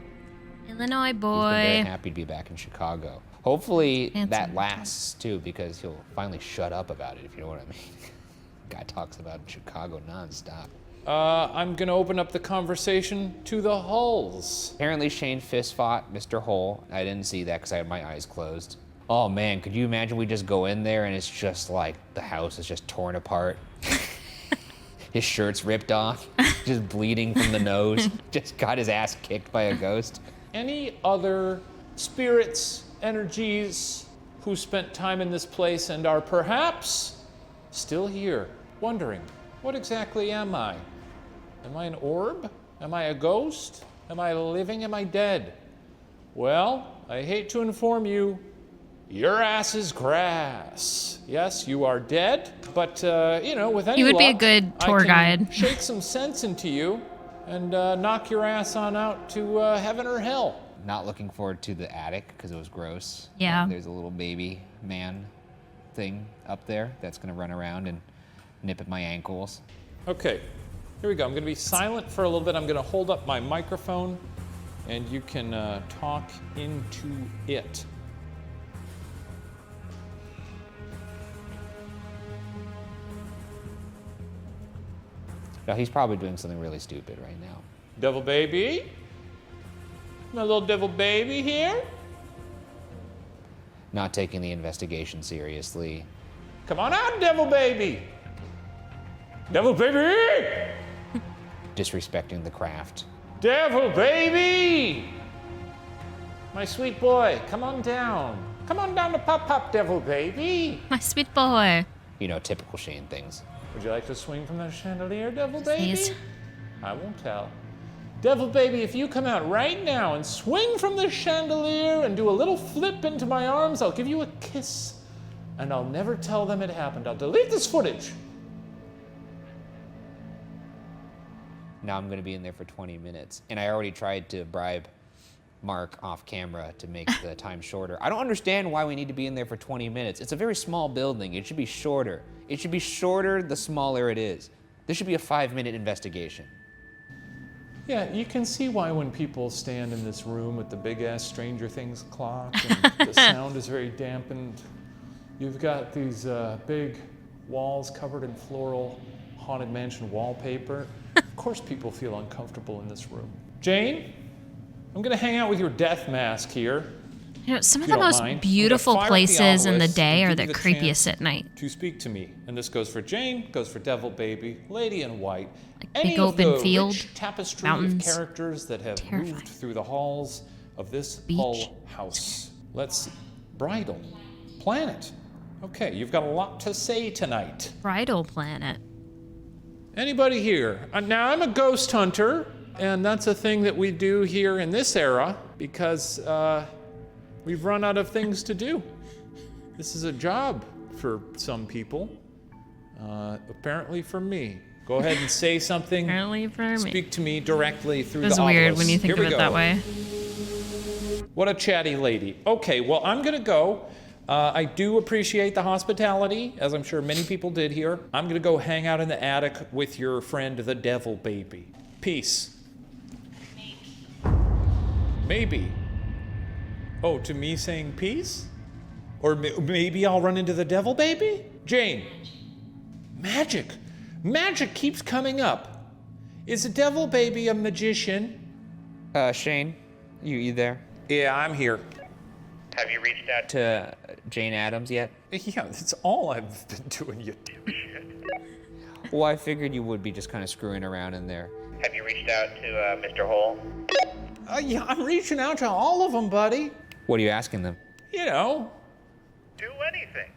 Illinois He's been very boy. happy to be back in Chicago. Hopefully Handsome that boy. lasts too, because he'll finally shut up about it, if you know what I mean. Guy talks about Chicago nonstop. I'm gonna open up the conversation to the Hulls. Apparently Shane fist fought Mr. Hull. I didn't see that because I had my eyes closed. Oh man, could you imagine we just go in there and it's just like the house is just torn apart. His shirt's ripped off, just bleeding from the nose, just got his ass kicked by a ghost. Any other spirits, energies who spent time in this place and are perhaps still here, wondering, what exactly am I? Am I an orb? Am I a ghost? Am I living? Am I dead? Well, I hate to inform you, your ass is grass. Yes, you are dead, but with any You would be a luck, good tour I can guide. shake some sense into you and knock your ass on out to heaven or hell. Not looking forward to the attic because it was gross. Yeah. And there's a little baby man thing up there that's gonna run around and nip at my ankles. Okay, here we go. I'm going to be silent for a little bit. I'm going to hold up my microphone, and you can talk into it. Now he's probably doing something really stupid right now. Devil baby? My little devil baby here? Not taking the investigation seriously. Come on out, devil baby! Devil baby! Disrespecting the craft. Devil baby! My sweet boy, come on down. Come on down to Pop Pop, devil baby. My sweet boy. You know, typical Shane things. Would you like to swing from the chandelier, devil baby? Please. I won't tell. Devil baby, if you come out right now and swing from the chandelier and do a little flip into my arms, I'll give you a kiss. And I'll never tell them it happened. I'll delete this footage. Now I'm going to be in there for 20 minutes. And I already tried to bribe Mark off camera to make the time shorter. I don't understand why we need to be in there for 20 minutes. It's a very small building. It should be shorter. It should be shorter the smaller it is. This should be a 5-minute investigation. Yeah, you can see why when people stand in this room with the big-ass Stranger Things clock and the sound is very dampened. You've got these big walls covered in floral Haunted Mansion wallpaper. Of course people feel uncomfortable in this room. Jane, I'm gonna hang out with your death mask here. You know, some of the most beautiful places in the day are the creepiest at night. To speak to me, and this goes for Jane, goes for Devil Baby, Lady in White, Like any big of open the field, rich tapestry mountains. of characters that have Terrifying. moved through the halls of this Beach. Hull house. Let's bridal planet. Okay, you've got a lot to say tonight. Bridal planet. Anybody here? Now I'm a ghost hunter, and that's a thing that we do here in this era because we've run out of things to do. This is a job for some people. Apparently for me. Go ahead and say something. Apparently for me. Speak to me directly through the It's weird Ovilus. when you think Here of we it go. that way. What a chatty lady. Okay, well, I'm gonna go. I do appreciate the hospitality, as I'm sure many people did here. I'm gonna go hang out in the attic with your friend, the Devil Baby. Peace. Maybe. Oh, to me saying peace? Or maybe I'll run into the Devil Baby? Jane. Magic. Magic keeps coming up. Is the Devil Baby a magician? Shane, you there? Yeah, I'm here. Have you reached out to Jane Addams yet? Yeah, that's all I've been doing, you dipshit. Well, I figured you would be just kind of screwing around in there. Have you reached out to Mr. Hole? Yeah, I'm reaching out to all of them, buddy. What are you asking them? You know. Do anything.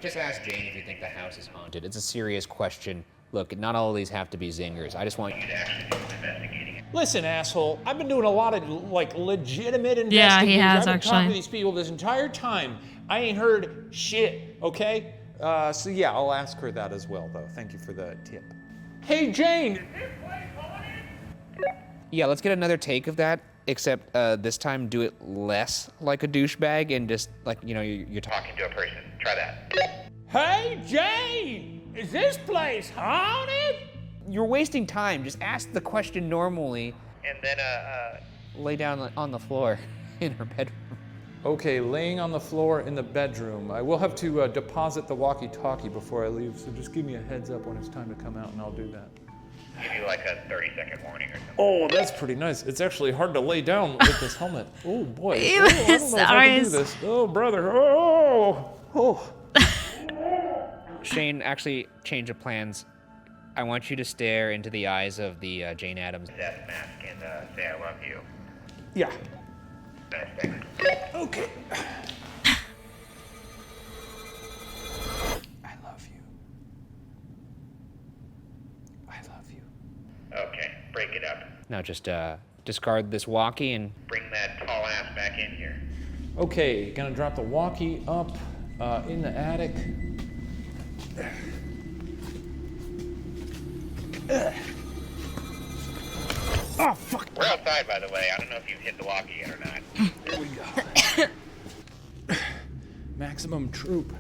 Just ask Jane if you think the house is haunted. It's a serious question. Look, not all of these have to be zingers. I just want you to actually do some investigating. Listen, asshole, I've been doing a lot of, legitimate investigating. Yeah, he has, I've been actually. talking to these people this entire time. I ain't heard shit, okay? So yeah, I'll ask her that as well, though. Thank you for the tip. Hey, Jane! Yeah, let's get another take of that, except this time do it less like a douchebag and just, you're talking. Talking to a person. Try that. Hey, Jane! Is this place haunted? You're wasting time. Just ask the question normally. And then, Lay down on the floor in her bedroom. Okay, laying on the floor in the bedroom. I will have to deposit the walkie-talkie before I leave, so just give me a heads up when it's time to come out and I'll do that. give you like a 30-second warning or something. Oh, that's pretty nice. It's actually hard to lay down with this helmet. Oh boy. Ew, Oh, I don't know his if I can do eyes. this. Oh, brother. Oh. Shane, actually, change of plans. I want you to stare into the eyes of the Jane Addams. Death mask and say I love you. Yeah. Nice, thanks. Okay. I love you. I love you. Okay, break it up. Now just discard this walkie and Bring that tall ass back in here. Okay, gonna drop the walkie up in the attic. Oh, fuck. We're outside, by the way. I don't know if you've hit the walkie yet or not. There we go. Maximum troop.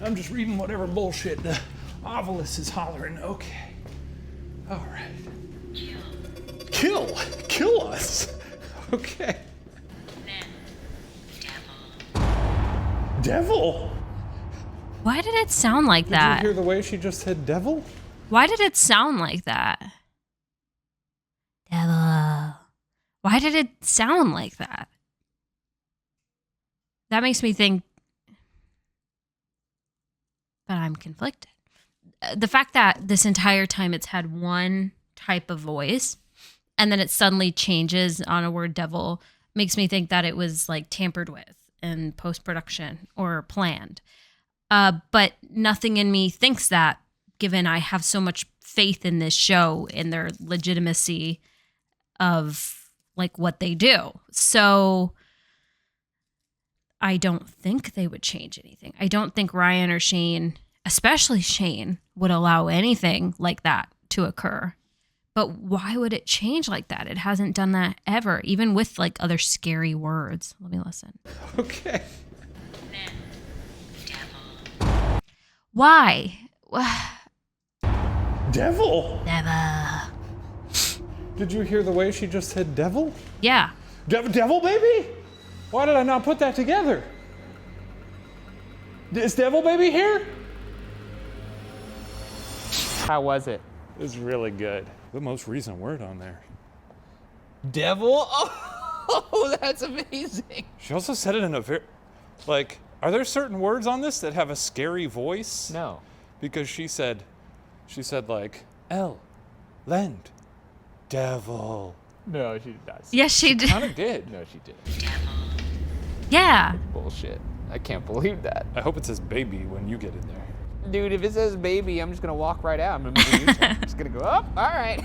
I'm just reading whatever bullshit the Ovilus is hollering. Okay. All right. Kill us. Okay. Devil? Why did it sound like that? Did you hear the way she just said devil? Why did it sound like that? Devil. Why did it sound like that? That makes me think that I'm conflicted. The fact that this entire time it's had one type of voice and then it suddenly changes on a word devil makes me think that it was like tampered with in post-production or planned. But nothing in me thinks that given I have so much faith in this show and their legitimacy of like what they do. So I don't think they would change anything. I don't think Ryan or Shane, especially Shane, would allow anything like that to occur. But why would it change like that? It hasn't done that ever, even with like other scary words. Let me listen. Okay. Why? Devil? Never. Did you hear the way she just said devil? Yeah. Devil baby? Why did I not put that together? Is devil baby here? How was it? It was really good. The most recent word on there. Devil? Oh, that's amazing. She also said it in a very, like, are there certain words on this that have a scary voice? No. Because she said like, lend, devil. No, she does. Yes, she did. Kind of did. No, she didn't. Yeah. Bullshit. I can't believe that. I hope it says baby when you get in there. Dude, if it says baby, I'm just gonna walk right out. I'm gonna make a U-turn. I'm just gonna go up. All right.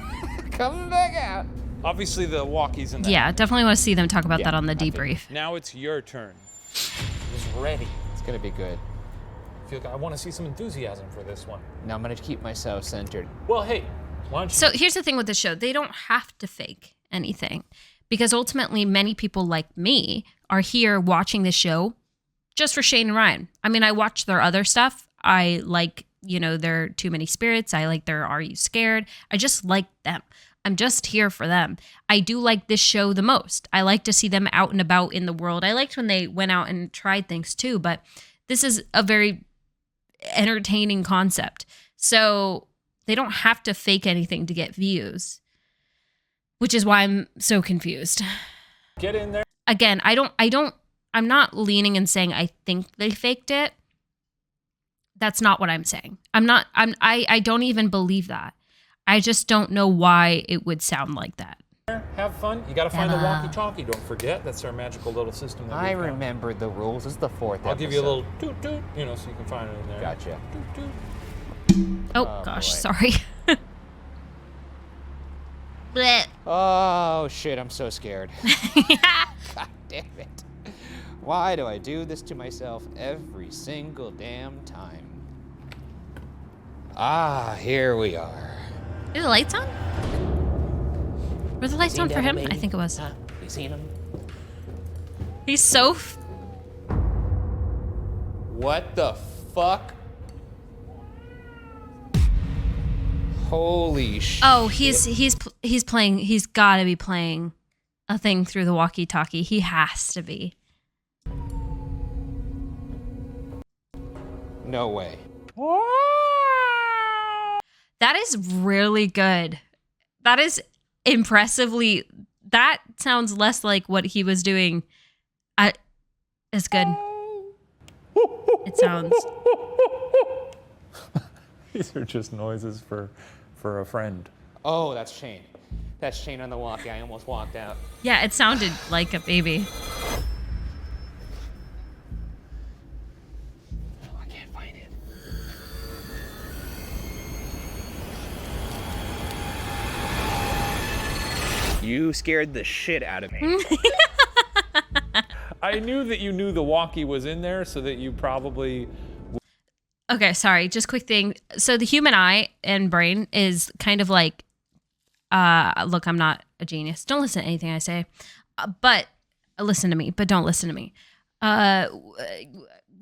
Coming back out. Obviously the walkie's in there. Yeah, definitely want to see them talk about that on the debrief. Now it's your turn. I was ready. It's gonna be good. I feel like I want to see some enthusiasm for this one. Now I'm gonna keep myself centered. Well, hey, why don't you... So here's the thing with the show. They don't have to fake anything because ultimately many people like me are here watching this show just for Shane and Ryan. I mean, I watch their other stuff. I like, their Too Many Spirits. I like their Are You Scared? I just like them. I'm just here for them. I do like this show the most. I like to see them out and about in the world. I liked when they went out and tried things too, but this is a very entertaining concept. So they don't have to fake anything to get views, which is why I'm so confused. Get in there. Again, I'm not leaning and saying I think they faked it. That's not what I'm saying. I don't even believe that. I just don't know why it would sound like that. Have fun. You got to find the walkie-talkie. Don't forget, that's our magical little system. That I remember the rules. This is the fourth I'll episode. give you a little toot-toot, so you can find it in there. Gotcha. Toot-toot. Oh gosh, boy. sorry. Blech. Oh, shit, I'm so scared. God damn it. Why do I do this to myself every single damn time? Ah, here we are. Are the lights on? Were the lights on for him? I think it was. You seen him? He's so... What the fuck? Holy shit. Oh, he's playing. He's got to be playing a thing through the walkie-talkie. He has to be. No way. That is really good. That is impressively. That sounds less like what he was doing. It's good. It sounds. These are just noises for a friend. Oh, that's Shane. That's Shane on the walkie. I almost walked out. Yeah, it sounded like a baby. Oh, I can't find it. You scared the shit out of me. I knew that you knew the walkie was in there, so that you probably... Okay, sorry. Just quick thing. So the human eye and brain is kind of like, look, I'm not a genius. Don't listen to anything I say, but listen to me, but don't listen to me.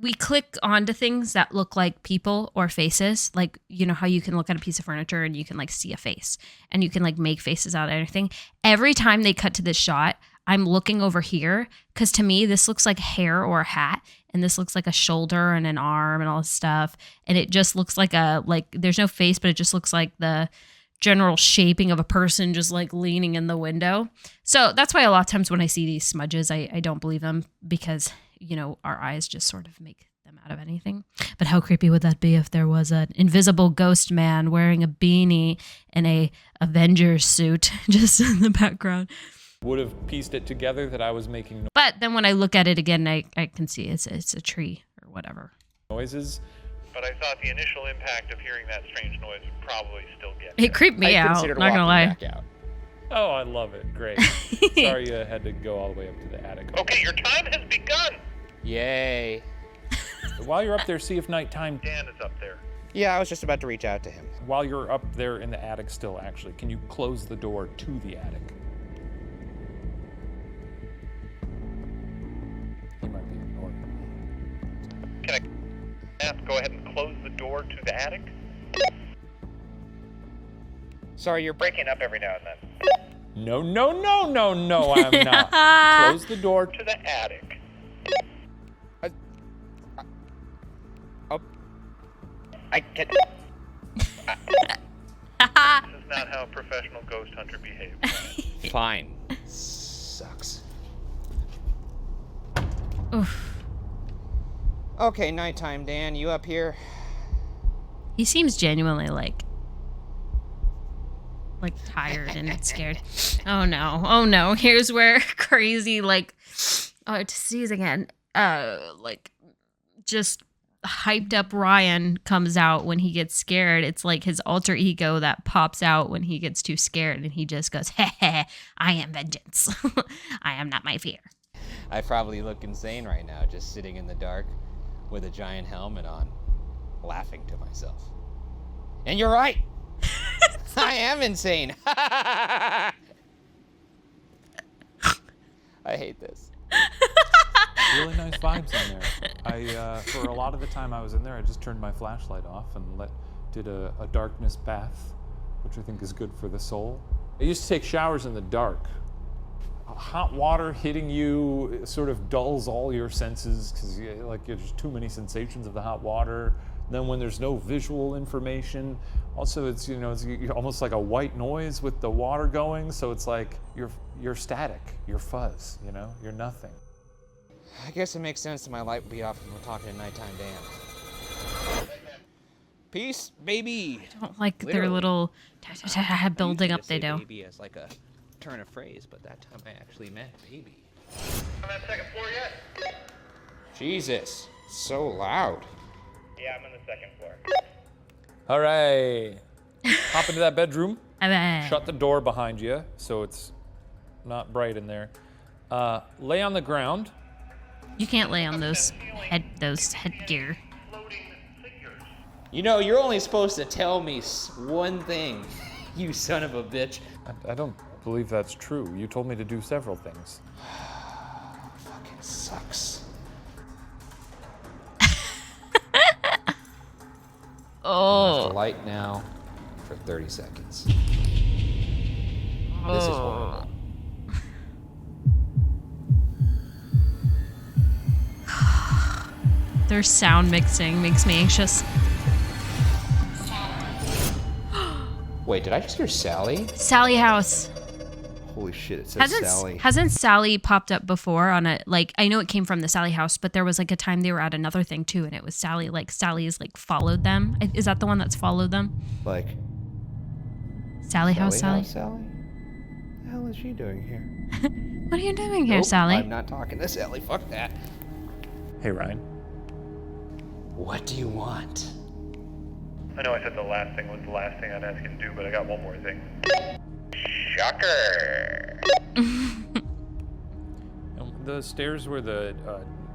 We click onto things that look like people or faces. Like, you know how you can look at a piece of furniture and you can like see a face and you can like make faces out of anything. Every time they cut to this shot, I'm looking over here because to me, this looks like hair or a hat. And this looks like a shoulder and an arm and all this stuff. And it just looks like there's no face, but it just looks like the general shaping of a person just like leaning in the window. So that's why a lot of times when I see these smudges, I don't believe them because, our eyes just sort of make them out of anything. But how creepy would that be if there was an invisible ghost man wearing a beanie and a Avengers suit just in the background? Would have pieced it together that I was making But then when I look at it again, I can see it's a tree or whatever. noises. but I thought the initial impact of hearing that strange noise would probably still get It creeped me out, not gonna lie. Oh, I love it. Great. Sorry you had to go all the way up to the attic. Okay, your time has begun! Yay. While you're up there, see if nighttime... Dan is up there. Yeah, I was just about to reach out to him. While you're up there in the attic still, actually, can you close the door to the attic? He might be ignoring me. Can I go ahead and close the door to the attic? Sorry, you're Breaking up every now and then. No, I'm not. Close the door To the attic. I can. This is not how a professional ghost hunter behaves. Fine. Sucks. Oof. Okay, nighttime, Dan. You up here? He seems genuinely like tired and scared. Oh no. Here's where crazy to sneeze again. Just hyped up Ryan comes out when he gets scared. It's like his alter ego that pops out when he gets too scared, and he just goes, "Heh, I am vengeance. I am not my fear." I probably look insane right now, just sitting in the dark with a giant helmet on, laughing to myself. And you're right. I am insane. I hate this. really nice vibes in there. For a lot of the time I was in there, I just turned my flashlight off and did a darkness bath, which I think is good for the soul. I used to take showers in the dark. Hot water hitting you sort of dulls all your senses because there's too many sensations of the hot water. Then when there's no visual information, also it's almost like a white noise with the water going. So it's like you're static, you're fuzz, you're nothing. I guess it makes sense that my light would be off when we're talking to nighttime Dan. Peace, baby. I don't like their little building up they do. Baby as like a turn of phrase, but that time I actually meant baby. I'm on the second floor yet? Jesus, so loud. Yeah, I'm on the second floor. All right. Hop into that bedroom. Shut Shut the door behind you so it's not bright in there. Lay on the ground. You can't lay on those headgear. You're only supposed to tell me one thing, you son of a bitch. I don't believe that's true. You told me to do several things. Fucking sucks. Oh. The light now for 30 seconds. This is horrible. Their sound mixing makes me anxious. Wait, did I just hear Sally? Sally House. Holy shit, it says Sally. Hasn't Sally popped up before on I know it came from the Sally House, but there was a time they were at another thing too, and it was Sally, Sally's followed them. Is that the one that's followed them? Sally House Sally? Sally? What the hell is she doing here? What are you doing here, Nope, Sally? I'm not talking to Sally, fuck that. Hey, Ryan. What do you want? I know I said the last thing was the last thing I'd ask you to do, but I got one more thing. Shocker! The stairs where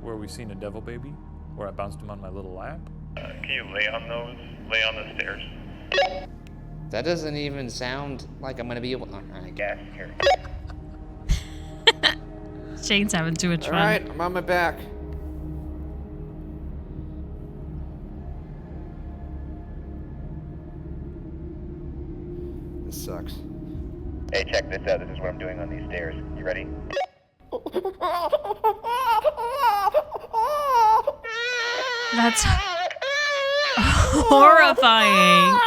where we seen a devil baby, where I bounced him on my little lap. Can you lay on the stairs? That doesn't even sound like I'm gonna be able to. I guess. Here. Shane's having too much fun. Alright, I'm on my back. This sucks. Hey, check this out. This is what I'm doing on these stairs. You ready? That's horrifying.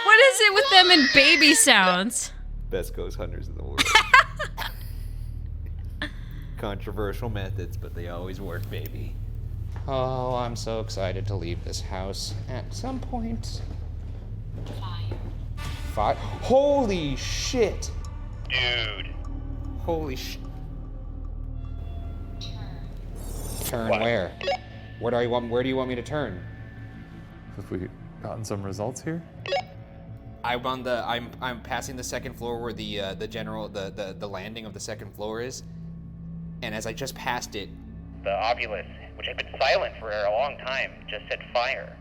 What is it with them and baby sounds? Best ghost hunters in the world. Controversial methods, but they always work, baby. Oh, I'm so excited to leave this house at some point. Five. Holy shit! Dude. Holy shit. Turn What? where? Where do you want me to turn? Have we gotten some results here? I'm passing the second floor where the landing of the second floor is. And as I just passed it, The Ovilus, which had been silent for a long time, just said fire.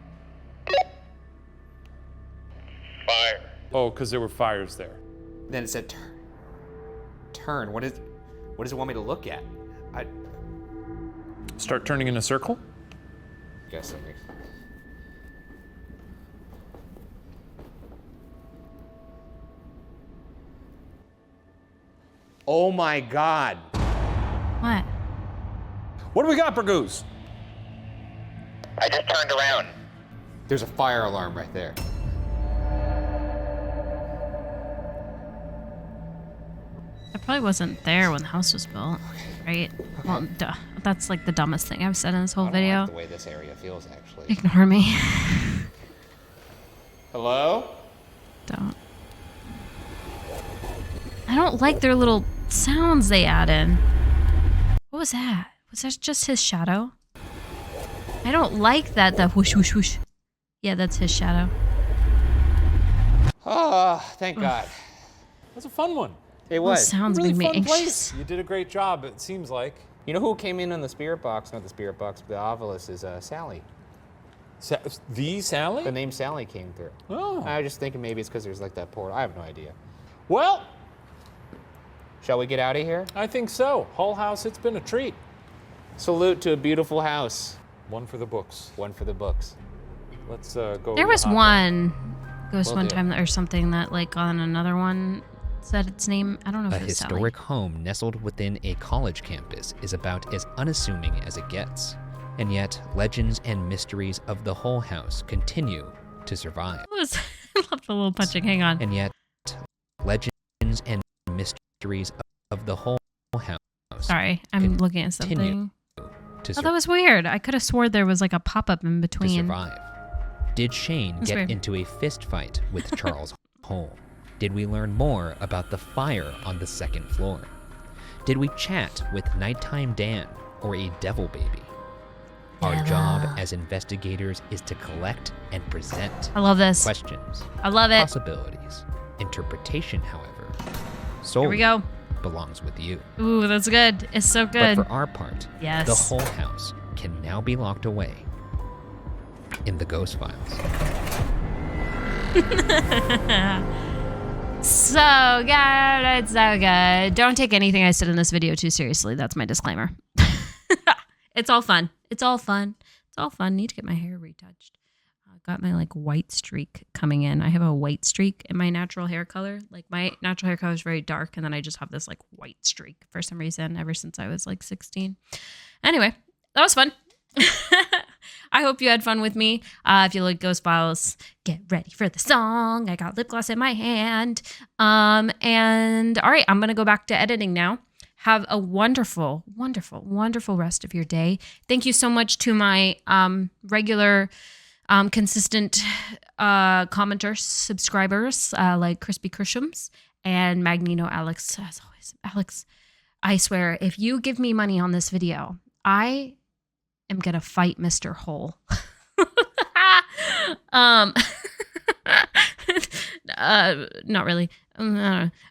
Fire. Oh, because there were fires there. then it said turn. What does it want me to look at? Start turning in a circle? Guess that makes sense. Oh my god. What? What do we got, Bergoose? I just turned around. There's a fire alarm right there. It probably wasn't there when the house was built, right? Well, duh. That's like the dumbest thing I've said in this whole I don't video. like the way this area feels, actually. Ignore me. Hello? Don't. I don't like their little sounds they add in. What was that? Was that just his shadow? I don't like that whoosh, whoosh, whoosh. Yeah, that's his shadow. Oh, thank God. That's a fun one. It was. Those sounds Really make me fun anxious. place. You did a great job, it seems like. You know who came in on the spirit box? Not the spirit box, but the Ovilus is Sally. The Sally? The name Sally came through. Oh. I was just thinking maybe it's because there's like that portal. I have no idea. Well, shall we get out of here? I think so. Hull House, it's been a treat. Salute to a beautiful house. One for the books. One for the books. Let's go. There was one ghost Will one do. time or something that like on another one said its name. I don't know if A it was Sally. historic home nestled within a college campus is about as unassuming as it gets. And yet, legends and mysteries of the Hull House continue to survive. I love the little punching. Hang on. And yet, legends and mysteries of the Hull House Sorry, I'm looking at something. to Oh, that was weird. I could have swore there was like a pop-up in between. survive. Did Shane That's get weird. into a fist fight with Charles Hull? Did we learn more about the fire on the second floor? Did we chat with Nighttime Dan or a devil baby? Our job as investigators is to collect and present I love this. questions, I love it. possibilities. Interpretation, however, Here solely we go. belongs with you. Ooh, that's good. It's so good. But for our part, Yes. the Hull House can now be locked away in the Ghost Files. So good. It's so good. Don't take anything I said in this video too seriously. That's my disclaimer. It's all fun. It's all fun. It's all fun. Need to get my hair retouched. Got my like white streak coming in. I have a white streak in my natural hair color. Like my natural hair color is very dark, and then I just have this like white streak for some reason ever since I was like 16. Anyway, that was fun. I hope you had fun with me. If you like Ghost Files, get ready for the song. I got lip gloss in my hand. And all right, I'm gonna go back to editing now. Have a wonderful, wonderful, wonderful rest of your day. Thank you so much to my regular, consistent commenters, subscribers like Crispy Krishams and Magneto Alex. As always, Alex, I swear, if you give me money on this video, I am gonna fight Mr. Hole. Not really.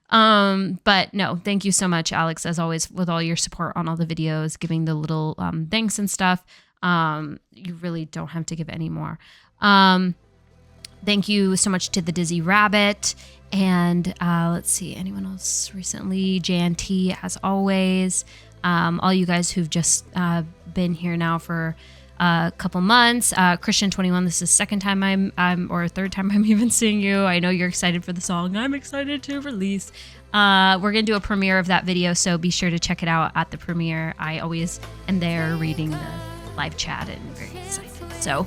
But no, thank you so much, Alex, as always, with all your support on all the videos, giving the little thanks and stuff. You really don't have to give any more. Thank you so much to the Dizzy Rabbit. And let's see, anyone else recently? JNT, as always. All you guys who've just been here now for a couple months. Christian21, this is the second time or third time I'm even seeing you. I know you're excited for the song. I'm excited to release. We're going to do a premiere of that video, so be sure to check it out at the premiere. I always am there reading the live chat and very excited. So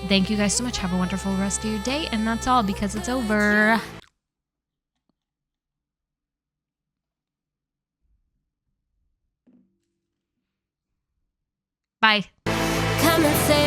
thank you guys so much. Have a wonderful rest of your day. And that's all because it's over. Bye. Come and say